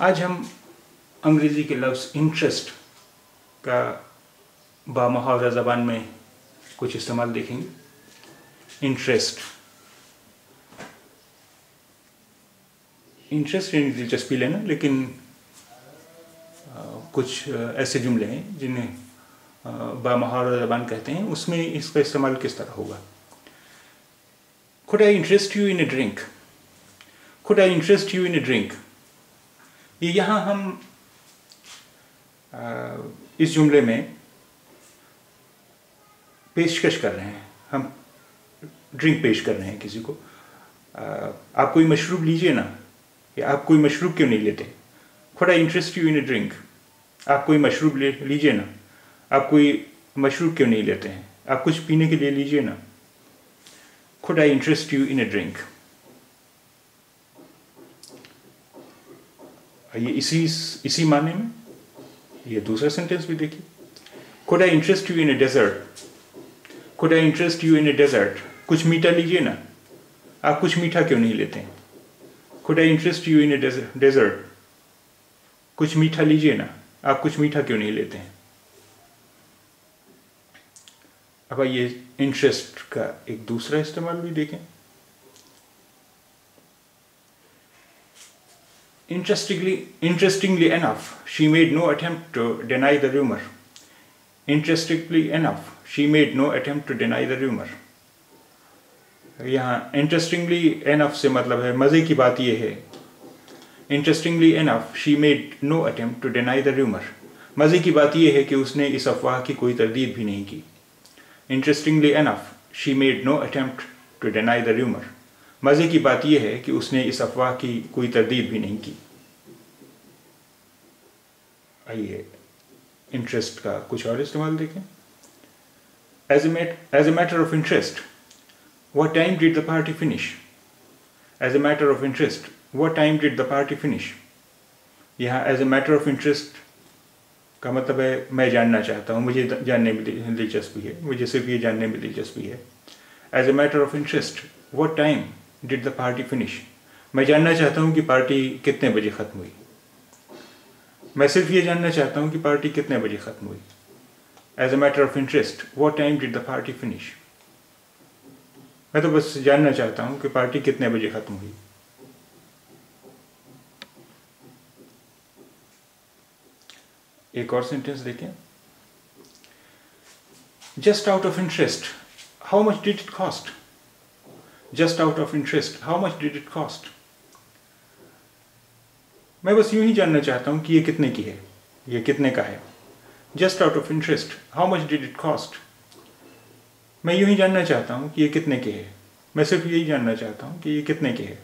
आज हम अंग्रेज़ी के लफ्ज़ इंटरेस्ट का बामुहावरा ज़बान में कुछ इस्तेमाल देखेंगे। इंटरेस्ट यानी दिलचस्पी लेना, लेकिन कुछ ऐसे जुमले हैं जिन्हें बामुहावरा ज़बान कहते हैं, उसमें इसका इस्तेमाल किस तरह होगा। Could I interest you in a drink? Could I interest you in a drink? ये यहाँ हम इस जुमले में पेशकश कर रहे हैं, हम ड्रिंक पेश कर रहे हैं किसी को। आप कोई मशरूब लीजिए ना, या आप कोई मशरूब क्यों नहीं लेते। Could I interest you in a drink? आप कोई मशरूब लीजिए ना, आप कोई मशरूब क्यों नहीं लेते हैं, आप कुछ पीने के लिए लीजिए ना। Could I interest you in a drink? ये इसी माने में ये दूसरा सेंटेंस भी देखिए। Could I interest you in a dessert? Could I interest you in a dessert? कुछ मीठा लीजिए ना, आप कुछ मीठा क्यों नहीं लेते हैं। Could I interest you in a dessert? कुछ मीठा लीजिए ना, आप कुछ मीठा क्यों नहीं लेते हैं। अब ये इंटरेस्ट का एक दूसरा इस्तेमाल भी देखें। Interestingly enough, she made no attempt to deny the rumor. Interestingly enough, she made no attempt to deny the rumor. यहाँ interestingly enough से मतलब है मज़े की बात ये है। Interestingly enough, she made no attempt to deny the rumor. मज़े की बात ये है कि उसने इस अफवाह की कोई तरदीद भी नहीं की। Interestingly enough, she made no attempt to deny the rumor. मज़े की बात यह है कि उसने इस अफवाह की कोई तरदीद भी नहीं की। आइए इंटरेस्ट का कुछ और इस्तेमाल देखें। As a matter of interest, what time did the party finish? As a matter of interest, what time did the party finish? यहाँ as a matter of interest का मतलब है मैं जानना चाहता हूँ, मुझे जानने में दिलचस्पी है, मुझे सिर्फ ये जानने में दिलचस्पी है। As a matter of interest, what time did the party finish? मैं जानना चाहता हूँ कि पार्टी कितने बजे ख़त्म हुई। मैं सिर्फ ये जानना चाहता हूँ कि पार्टी कितने बजे ख़त्म हुई। As a matter of interest, what time did the party finish? मैं तो बस जानना चाहता हूँ कि पार्टी कितने बजे ख़त्म हुई। एक और सेंटेंस देखें। Just out of interest, how much did it cost? Just out of interest, how much did it cost? मैं बस यूं ही जानना चाहता हूं कि ये कितने की है, ये कितने का है। Just out of interest, how much did it cost? मैं यूं ही जानना चाहता हूं कि ये कितने के है, मैं सिर्फ यही जानना चाहता हूं कि ये कितने के है।